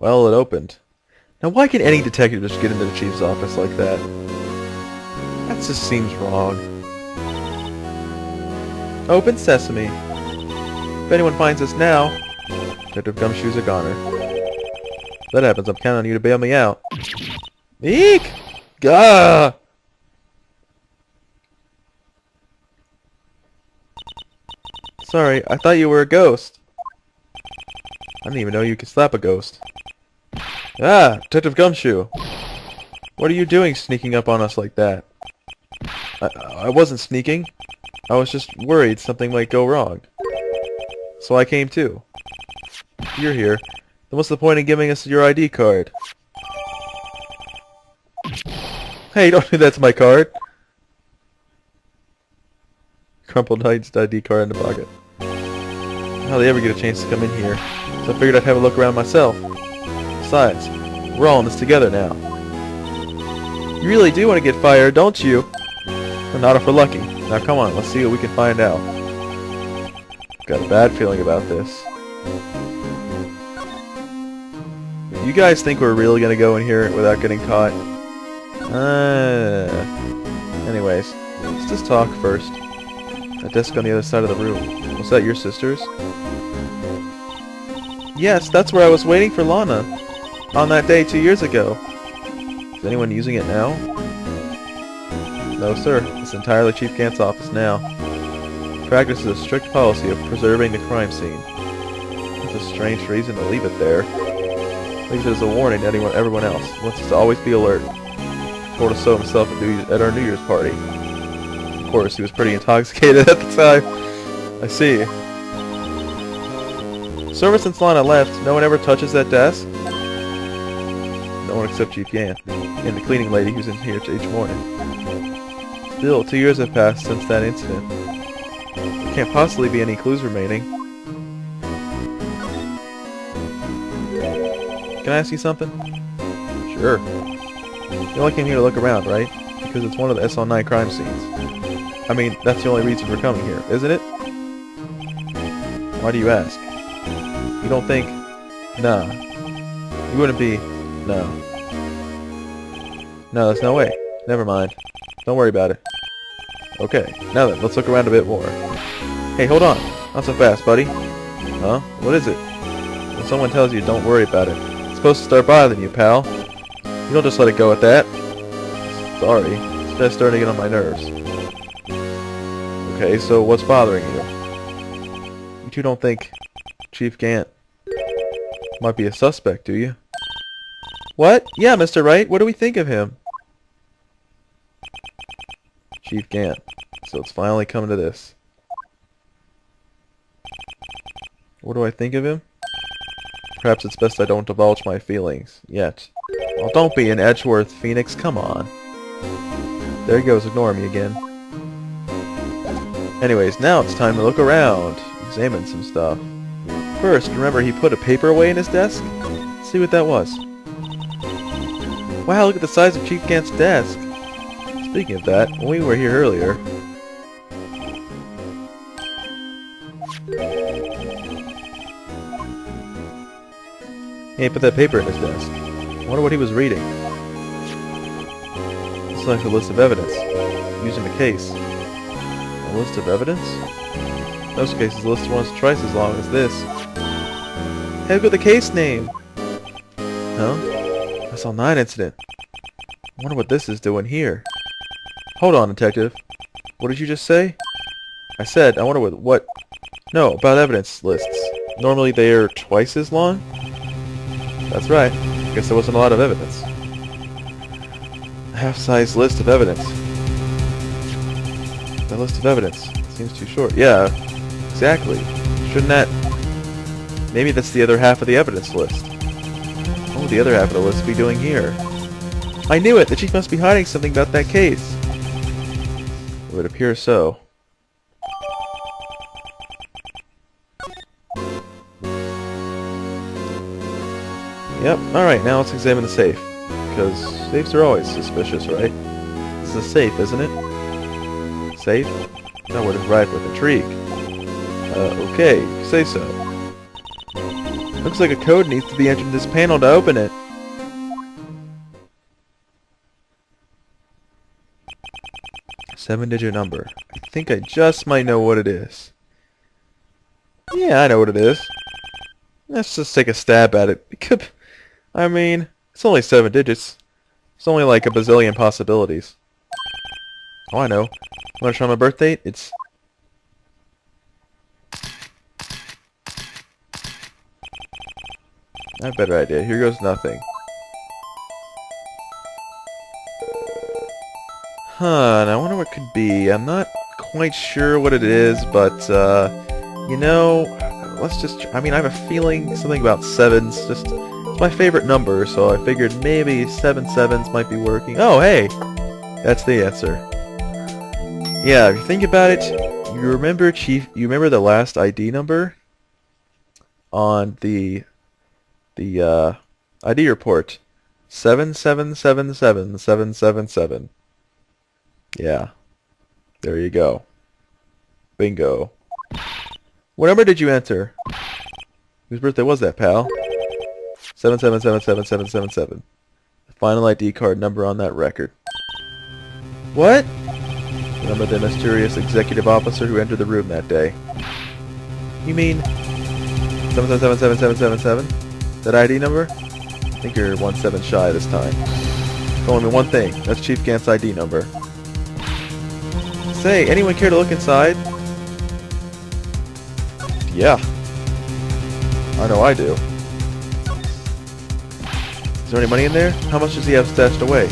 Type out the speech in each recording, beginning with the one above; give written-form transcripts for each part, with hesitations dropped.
Well, it opened. Now why can any detective just get into the chief's office like that? That just seems wrong. Open sesame. If anyone finds us now, Detective Gumshoe's a goner. If that happens, I'm counting on you to bail me out. Eek! Gah! Sorry, I thought you were a ghost. I didn't even know you could slap a ghost. Ah, Detective Gumshoe. What are you doing sneaking up on us like that? I wasn't sneaking. I was just worried something might go wrong. So I came too. If you're here, then what's the point in giving us your ID card? Hey, don't do that to my card! Crumpled Knight's ID card in the pocket. How'd they ever get a chance to come in here? So I figured I'd have a look around myself. Besides, we're all in this together now. You really do want to get fired, don't you? Well, not if we're lucky. Now come on, let's see what we can find out. Got a bad feeling about this. You guys think we're really gonna go in here without getting caught? Anyways, let's just talk first. That desk on the other side of the room. Was that your sister's? Yes, that's where I was waiting for Lana. On that day 2 years ago. Is anyone using it now? No, sir. It's entirely Chief Gant's office now. Practices a strict policy of preserving the crime scene. It's a strange reason to leave it there. Leaves it as a warning to everyone else. Wants us to always be alert. Told us so himself at our New Year's party. Of course, he was pretty intoxicated at the time. I see. So ever since Lana left, no one ever touches that desk? No one except Chief Gant, and the cleaning lady who's in here each morning. Still, 2 years have passed since that incident. There can't possibly be any clues remaining. Can I ask you something? Sure. You only came here to look around, right? Because it's one of the SL9 crime scenes. I mean, that's the only reason we're coming here, isn't it? Why do you ask? You don't think... Nah. You wouldn't be... No. No, there's no way. Never mind. Don't worry about it. Okay, now then, let's look around a bit more. Hey, hold on. Not so fast, buddy. Huh? What is it? When someone tells you don't worry about it, it's supposed to start bothering you, pal. You don't just let it go at that. Sorry. It's just starting to get on my nerves. Okay, so what's bothering you? You two don't think Chief Gant might be a suspect, do you? What? Yeah, Mr. Wright. What do we think of him? Chief Gant. So it's finally come to this. What do I think of him? Perhaps it's best I don't divulge my feelings yet. Oh, don't be an Edgeworth, Phoenix. Come on. There he goes, ignore me again. Anyways, now it's time to look around. Examine some stuff. First, remember he put a paper away in his desk? Let's see what that was. Wow, look at the size of Chief Gant's desk. Speaking of that, when we were here earlier... He put that paper in his desk. I wonder what he was reading. Looks like a list of evidence. Using the case. A list of evidence? In most cases, the list runs twice as long as this. Hey, look at the case name! Huh? SL9 incident. I wonder what this is doing here. Hold on, detective. What did you just say? I said, I wonder what... No, about evidence lists. Normally they are twice as long? That's right. I guess there wasn't a lot of evidence. A half-size list of evidence. That list of evidence seems too short. Yeah, exactly. Shouldn't that... Maybe that's the other half of the evidence list. What would the other half of the list be doing here? I knew it! The chief must be hiding something about that case. It would appear so. Yep, alright, now let's examine the safe. Because safes are always suspicious, right? This is a safe, isn't it? Safe? That word is rife with intrigue. Okay, you say so. Looks like a code needs to be entered in this panel to open it. Seven-digit number. I think I just might know what it is. Yeah, I know what it is. Let's just take a stab at it. I mean, it's only 7 digits. It's only like a bazillion possibilities. Oh, I know. Want to try my birth date? It's... I have a better idea. Here goes nothing. Huh, and I wonder what it could be. I'm not quite sure what it is, but, you know, let's just... I mean, I have a feeling something about 7s. It's my favorite number, so I figured maybe 7 sevens might be working. Oh, hey! That's the answer. Yeah, if you think about it, you remember the last ID number on the ID report? 7777777. Yeah. There you go. Bingo. What number did you enter? Whose birthday was that, pal? 7777777. The final ID card number on that record. What? Remember the mysterious executive officer who entered the room that day? You mean 7777777? That ID number? I think you're 1 7 shy this time. Only one thing. That's Chief Gant's ID number. Say, anyone care to look inside? Yeah. I know I do. Is there any money in there? How much does he have stashed away?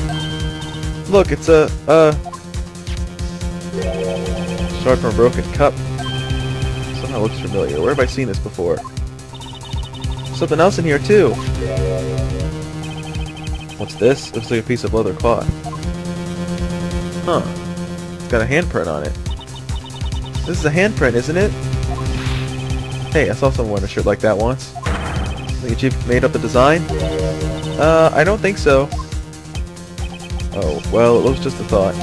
Look, it's a shard from a broken cup. Somehow looks familiar. Where have I seen this before? Something else in here too. What's this? Looks like a piece of leather cloth. Huh. It's got a handprint on it. This is a handprint, isn't it? Hey, I saw someone wearing a shirt like that once. Think Chief made up the design? I don't think so. Oh, well, it was just a thought.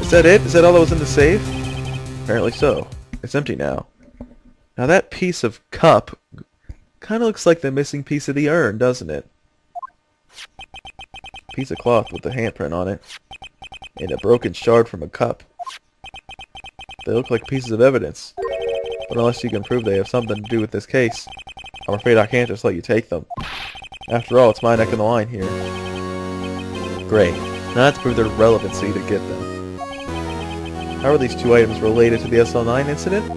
Is that it? Is that all that was in the safe? Apparently so. It's empty now. Now that piece of cup kind of looks like the missing piece of the urn, doesn't it? Piece of cloth with a handprint on it. And a broken shard from a cup. They look like pieces of evidence. But unless you can prove they have something to do with this case, I'm afraid I can't just let you take them. After all, it's my neck of the line here. Great. Now let's prove their relevancy to get them. How are these two items related to the SL9 incident?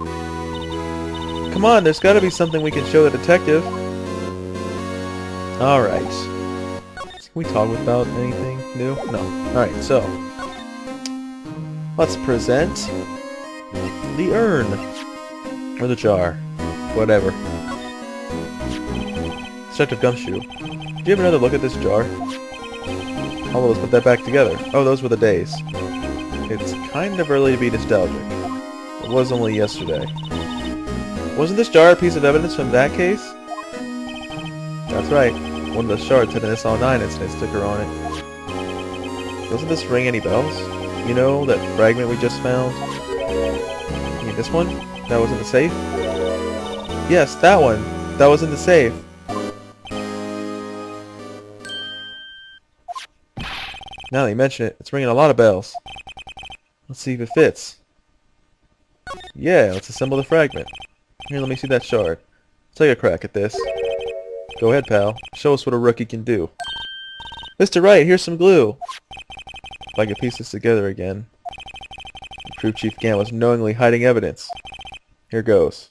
Come on, there's gotta be something we can show the detective. Alright. Can we talk about anything new? No. Alright, so. Let's present the urn. Or the jar. Whatever. Detective Gumshoe. Do you have another look at this jar? Oh, let's put that back together. Oh, those were the days. It's kind of early to be nostalgic. It was only yesterday. Wasn't this jar a piece of evidence from that case? That's right. One of the shards had an SL9 incident sticker on it. Doesn't this ring any bells? You know, that fragment we just found? You mean this one? That was in the safe? Yes, that one. That was in the safe. Now that you mention it, it's ringing a lot of bells. Let's see if it fits. Yeah, let's assemble the fragment. Here, let me see that shard. Take a crack at this. Go ahead, pal. Show us what a rookie can do. Mr. Wright, here's some glue. If I could piece this together again. Prove Chief Gant was knowingly hiding evidence. Here goes.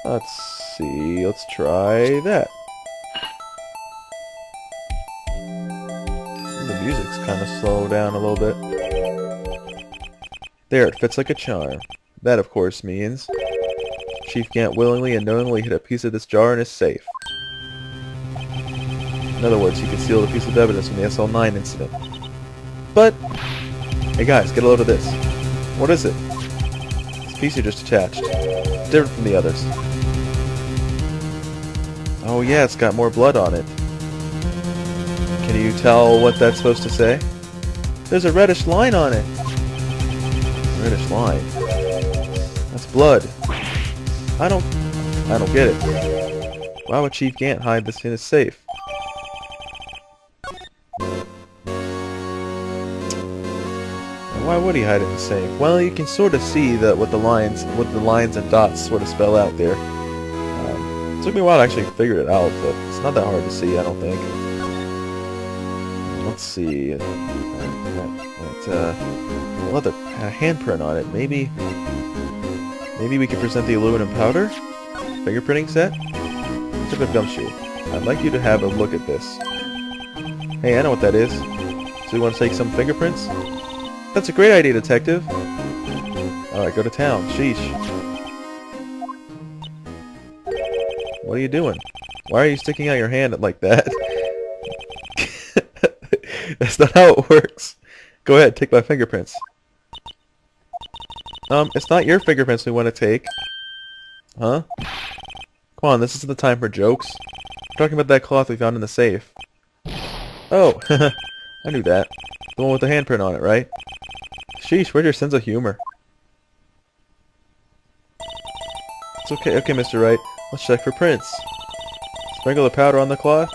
Let's see. Let's try that. The music's kind of slowed down a little bit. There, it fits like a charm. That, of course, means Chief Gant willingly and knowingly hid a piece of this jar in his safe. In other words, he concealed a piece of evidence from the SL9 incident. But, hey guys, get a load of this. What is it? This piece you just attached. It's different from the others. Oh yeah, it's got more blood on it. Can you tell what that's supposed to say? There's a reddish line on it. Reddish line? blood. I don't get it. Why would Chief Gant hide this in his safe? Why would he hide it in the safe? Well, you can sort of see that what the lines and dots sort of spell out there. It took me a while to actually figure it out, but it's not that hard to see, I don't think. Let's see. Leather handprint on it. Maybe we can present the aluminum powder fingerprinting set. Tip of gumshoe. I'd like you to have a look at this. Hey, I know what that is. So you want to take some fingerprints? That's a great idea, detective. Alright, go to town. Sheesh. What are you doing? Why are you sticking out your hand like that? That's not how it works. Go ahead, take my fingerprints. It's not your fingerprints we want to take. Huh? Come on, this isn't the time for jokes. We're talking about that cloth we found in the safe. Oh, I knew that. The one with the handprint on it, right? Sheesh, where's your sense of humor? It's okay, Mr. Wright. Let's check for prints. Sprinkle the powder on the cloth,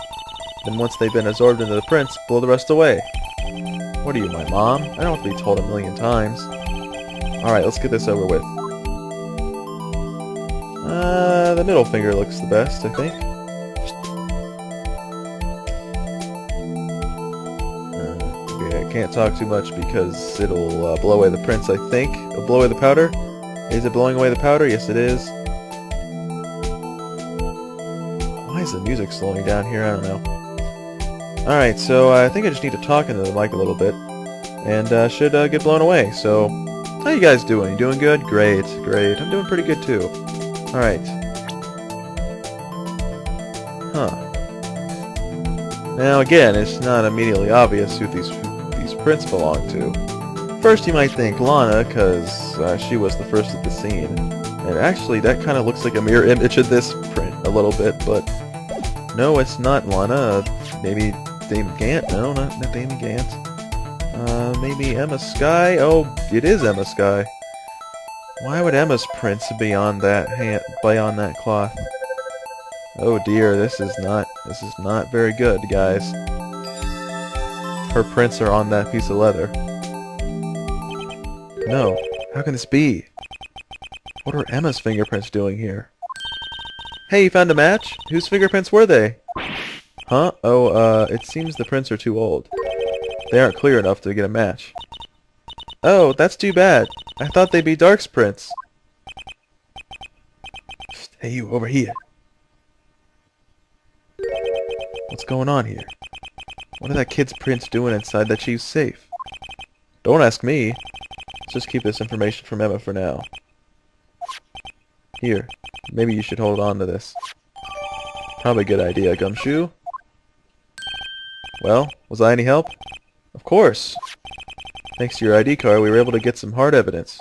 then once they've been absorbed into the prints, blow the rest away. What are you, my mom? I don't have to be told a million times. Alright, let's get this over with. The middle finger looks the best, I think. Okay, I can't talk too much because it'll blow away the prints, I think. It'll blow away the powder. Is it blowing away the powder? Yes, it is. Why is the music slowing down here? I don't know. Alright, so I think I just need to talk into the mic a little bit. And should get blown away. So, how you guys doing? You doing good? Great, great. I'm doing pretty good too. Alright. Huh. Now again, it's not immediately obvious who these prints belong to. First you might think Lana, because she was the first at the scene. And actually that kind of looks like a mirror image of this print a little bit, but no, it's not Lana. Maybe Damon Gant? No, not Damon Gant. Maybe Emma Sky? Oh, it is Emma Sky. Why would Emma's prints be on that cloth? Oh dear, this is not very good, guys. Her prints are on that piece of leather. No, how can this be? What are Emma's fingerprints doing here? Hey, you found a match? Whose fingerprints were they? Huh? Oh, it seems the prints are too old. They aren't clear enough to get a match. Oh, that's too bad. I thought they'd be Dark's prints. Hey, you, over here. What's going on here? What are that kid's prints doing inside that chief's safe? Don't ask me. Let's just keep this information from Emma for now. Here, maybe you should hold on to this. Probably a good idea, Gumshoe. Well, was I any help? Of course. Thanks to your ID card, we were able to get some hard evidence.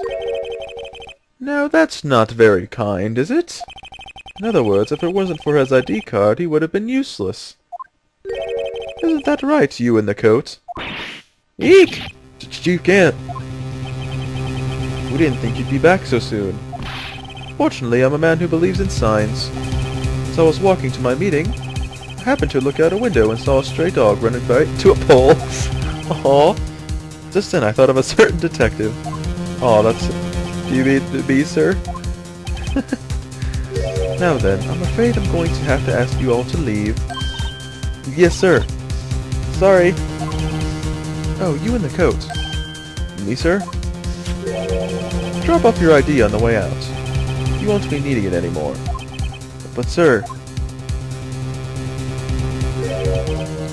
Now that's not very kind, is it? In other words, if it wasn't for his ID card, he would have been useless. Isn't that right, you in the coat? Eek! You can't. We didn't think you'd be back so soon. Fortunately, I'm a man who believes in signs. As I was walking to my meeting, I happened to look out a window and saw a stray dog running right to a pole. Aww. Just then I thought of a certain detective. Oh, that's... Do you mean me, sir? Now then, I'm afraid I'm going to have to ask you all to leave. Yes, sir. Sorry. Oh, you in the coat. Me, sir? Drop off your ID on the way out. You won't be needing it anymore. But, sir...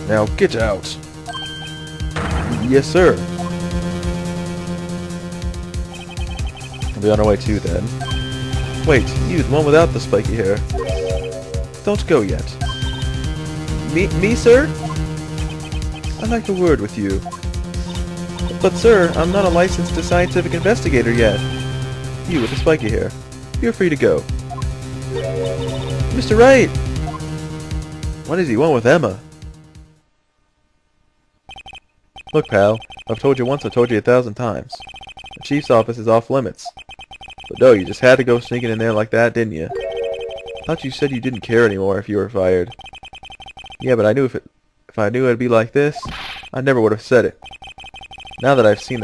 Now get out. Yes, sir. We'll be on our way too, then. Wait, you, the one without the spiky hair. Don't go yet. Me, sir? I'd like a word with you. But, sir, I'm not a licensed scientific investigator yet. You with the spiky hair. You're free to go. Mr. Wright! What does he want with Emma? Look, pal, I've told you once, I've told you 1,000 times. The chief's office is off limits. But no, you just had to go sneaking in there like that, didn't you? Thought you said you didn't care anymore if you were fired. Yeah, but I knew if I knew it'd be like this, I never would have said it. Now that I've seen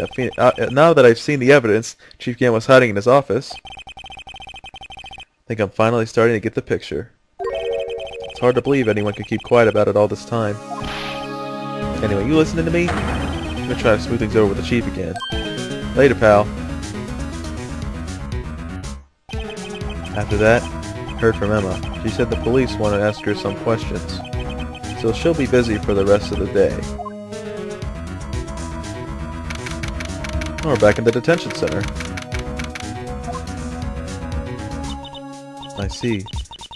the evidence, Chief Gant was hiding in his office. I think I'm finally starting to get the picture. It's hard to believe anyone could keep quiet about it all this time. Anyway, you listening to me? I'm gonna try to smooth things over with the Chief again. Later, pal. After that, heard from Emma. She said the police want to ask her some questions, so she'll be busy for the rest of the day. Oh, we're back in the detention center. I see.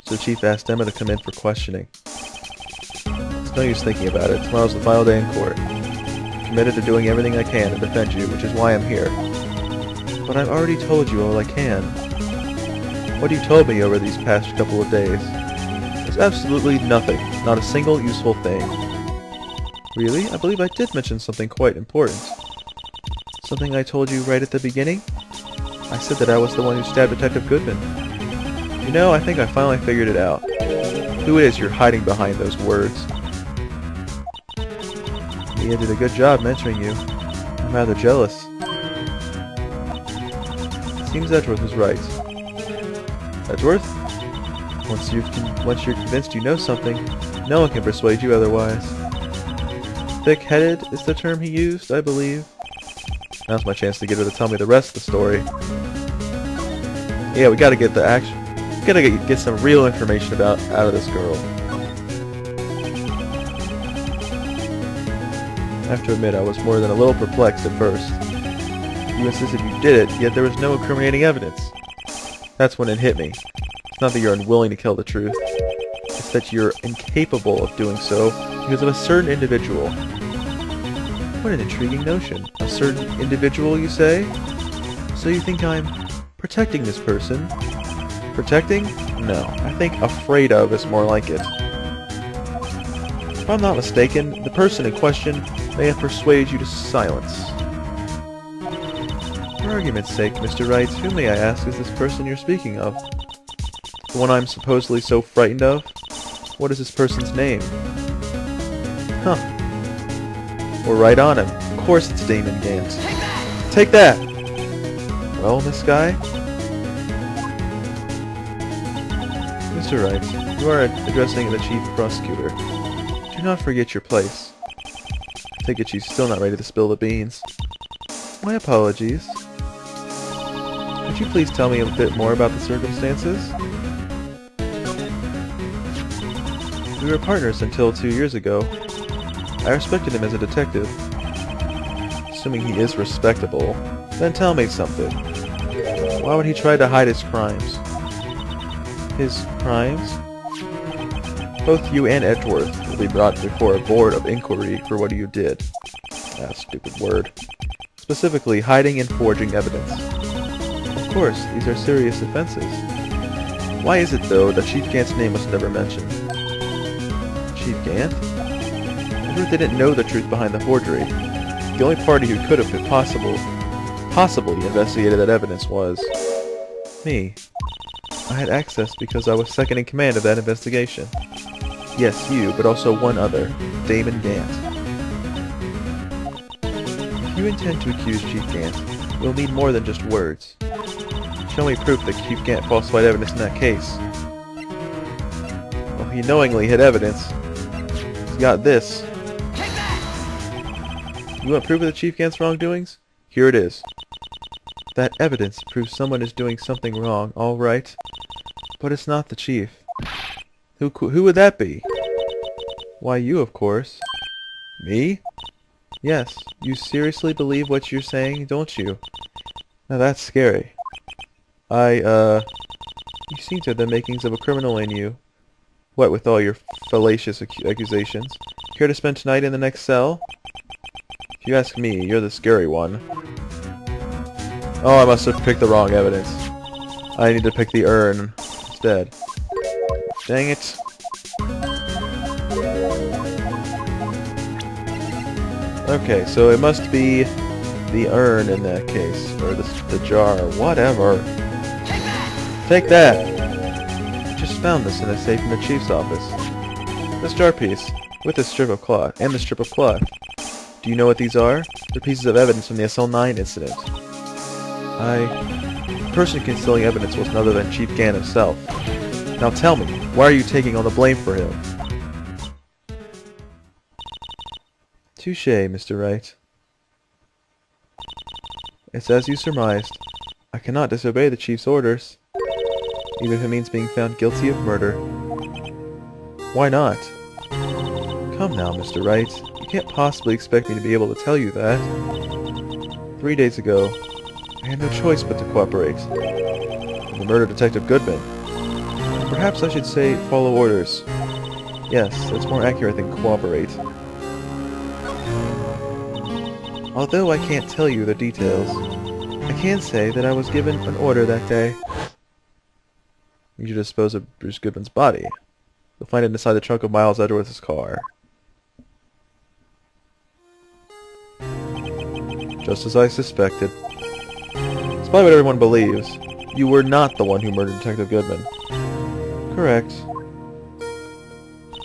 So the Chief asked Emma to come in for questioning. It's no use thinking about it. Tomorrow's the final day in court. I'm committed to doing everything I can to defend you, which is why I'm here. But I've already told you all I can. What you told me over these past couple of days is absolutely nothing. Not a single useful thing. Really? I believe I did mention something quite important. Something I told you right at the beginning? I said that I was the one who stabbed Detective Goodman. You know, I think I finally figured it out. Who it is you're hiding behind those words. Mia did a good job mentoring you. I'm rather jealous. It seems Edgeworth was right. Edgeworth? Once you're convinced you know something, no one can persuade you otherwise. Thick-headed is the term he used, I believe. Now's my chance to get her to tell me the rest of the story. Yeah, we gotta get the action. We gotta get some real information out of this girl. I have to admit, I was more than a little perplexed at first. You insisted you did it, yet there was no incriminating evidence. That's when it hit me. It's not that you're unwilling to tell the truth. It's that you're incapable of doing so because of a certain individual. What an intriguing notion. A certain individual, you say? So you think I'm protecting this person? Protecting? No. I think afraid of is more like it. If I'm not mistaken, the person in question may have persuaded you to silence. For argument's sake, Mr. Wright, who may I ask is this person you're speaking of? The one I'm supposedly so frightened of? What is this person's name? Huh. We're right on him. Of course it's Damon Gant. Take that! Well, Miss Guy? Mr. Wright, you are addressing the Chief Prosecutor. Do not forget your place. I take it she's still not ready to spill the beans. My apologies. Could you please tell me a bit more about the circumstances? We were partners until 2 years ago. I respected him as a detective. Assuming he is respectable, then tell me something. Why would he try to hide his crimes? His crimes? Both you and Edgeworth will be brought before a board of inquiry for what you did. Ah, stupid word. Specifically, hiding and forging evidence. Of course, these are serious offenses. Why is it, though, that Chief Gant's name was never mentioned? Chief Gant? Edgeworth didn't know the truth behind the forgery. The only party who could have possibly investigated that evidence was me. I had access because I was second in command of that investigation. Yes, you, but also one other, Damon Gant. If you intend to accuse Chief Gant, you'll need more than just words. Show me proof that Chief Gant falsified evidence in that case. Well, he knowingly hid evidence. He's got this. You want proof of the Chief Gant's wrongdoings? Here it is. That evidence proves someone is doing something wrong, all right. But it's not the Chief. Who would that be? Why, you, of course. Me? Yes, you seriously believe what you're saying, don't you? Now that's scary. You seem to have the makings of a criminal in you. What with all your fallacious accusations? Care to spend tonight in the next cell? If you ask me, you're the scary one. Oh, I must have picked the wrong evidence. I need to pick the urn instead. Dang it. Okay, so it must be the urn in that case, or the jar, whatever. Take that! I just found this in a safe in the chief's office. This jar piece, with this strip of cloth, and the strip of cloth. Do you know what these are? They're pieces of evidence from the SL9 incident. The person concealing evidence was none other than Chief Gann himself. Now tell me, why are you taking all the blame for him? Touché, Mr. Wright. It's as you surmised. I cannot disobey the Chief's orders, even if it means being found guilty of murder. Why not? Come now, Mr. Wright. You can't possibly expect me to be able to tell you that. 3 days ago, I had no choice but to cooperate. The murder of Detective Goodman. Perhaps I should say follow orders. Yes, that's more accurate than cooperate. Although I can't tell you the details, I can say that I was given an order that day. You should dispose of Bruce Goodman's body. You'll find it inside the trunk of Miles Edgeworth's car. Just as I suspected. Despite what everyone believes, you were not the one who murdered Detective Goodman. Correct.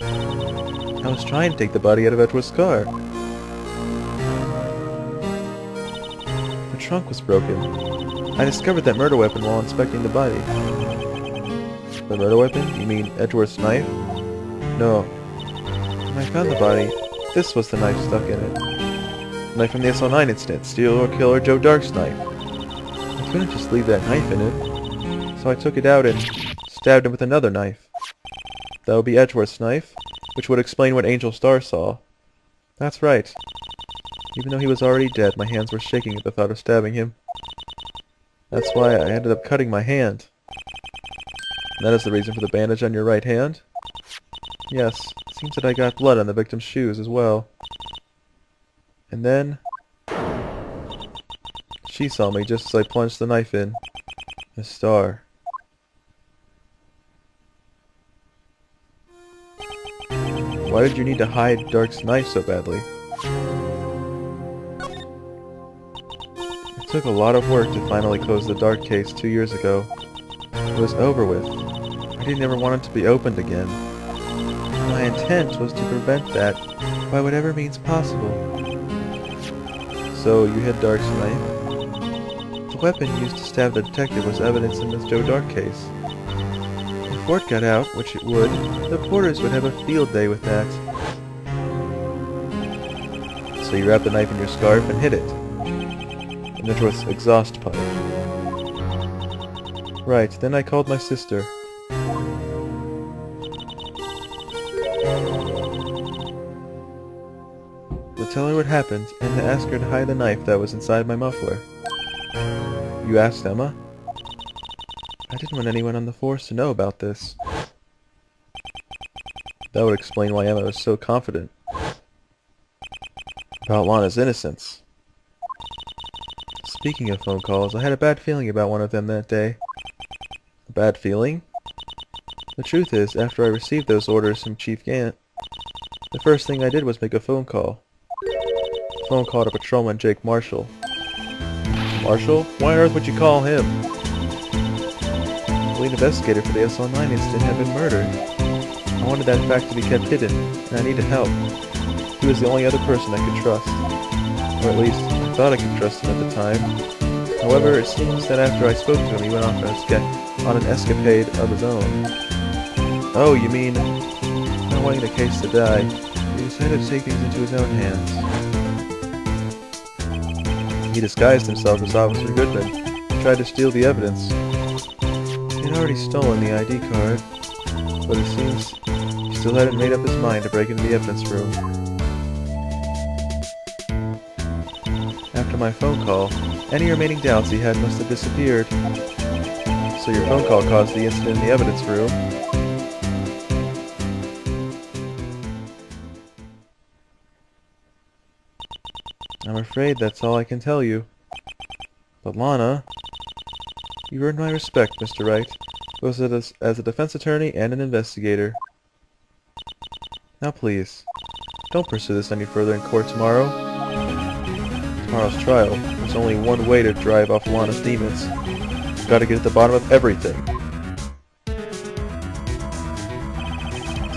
I was trying to take the body out of Edgeworth's car. The trunk was broken. I discovered that murder weapon while inspecting the body. The murder weapon? You mean Edgeworth's knife? No. When I found the body, this was the knife stuck in it. The knife from the SL9 incident, serial killer Joe Dark's knife. I couldn't just leave that knife in it, so I took it out and stabbed him with another knife. That would be Edgeworth's knife, which would explain what Angel Star saw. That's right. Even though he was already dead, my hands were shaking at the thought of stabbing him. That's why I ended up cutting my hand. And that is the reason for the bandage on your right hand? Yes, it seems that I got blood on the victim's shoes as well. And then she saw me just as I plunged the knife in. Miss Star. Why did you need to hide Dark's knife so badly? It took a lot of work to finally close the Dark case 2 years ago. It was over with. I didn't ever want it to be opened again. My intent was to prevent that by whatever means possible. So you hid Dark's knife? The weapon used to stab the detective was evidence in this Joe Dark case. If word got out, which it would, the reporters would have a field day with that. So you wrapped the knife in your scarf and hid it. In Edgeworth's exhaust pipe. Right, then I called my sister. To tell her what happened, and to ask her to hide the knife that was inside my muffler. You asked Emma? I didn't want anyone on the force to know about this. That would explain why Emma was so confident about Lana's innocence. Speaking of phone calls, I had a bad feeling about one of them that day. A bad feeling? The truth is, after I received those orders from Chief Gant, the first thing I did was make a phone call. A phone call to Patrolman Jake Marshall. Marshall? Why on earth would you call him? The lead investigator for the SL9 incident had been murdered. I wanted that fact to be kept hidden, and I needed help. He was the only other person I could trust. Or at least, I thought I could trust him at the time. However, it seems that after I spoke to him, he went off on an escapade of his own. Oh, you mean, not wanting the case to die, he decided to take things into his own hands. He disguised himself as Officer Goodman and tried to steal the evidence. He had already stolen the ID card, but it seems he still hadn't made up his mind to break into the evidence room. After my phone call, any remaining doubts he had must have disappeared. So your phone call caused the incident in the evidence room. I'm afraid that's all I can tell you. But Lana, you've earned my respect, Mr. Wright, both as a defense attorney and an investigator. Now please, don't pursue this any further in court tomorrow. Tomorrow's trial, there's only one way to drive off Lana's demons. You've got to get at the bottom of everything.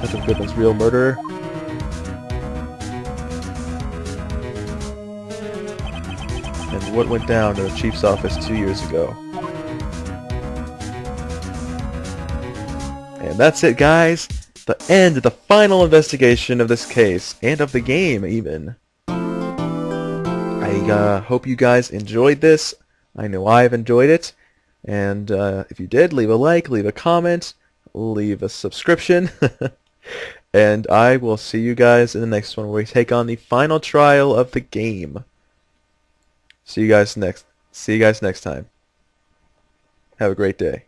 Officer Goodman's real murderer. And what went down in the Chief's office 2 years ago. And that's it, guys. The end of the final investigation of this case, and of the game, even. I hope you guys enjoyed this. I know I've enjoyed it. And if you did, leave a like, leave a comment, leave a subscription. And I will see you guys in the next one, where we take on the final trial of the game. See you guys next time. Have a great day.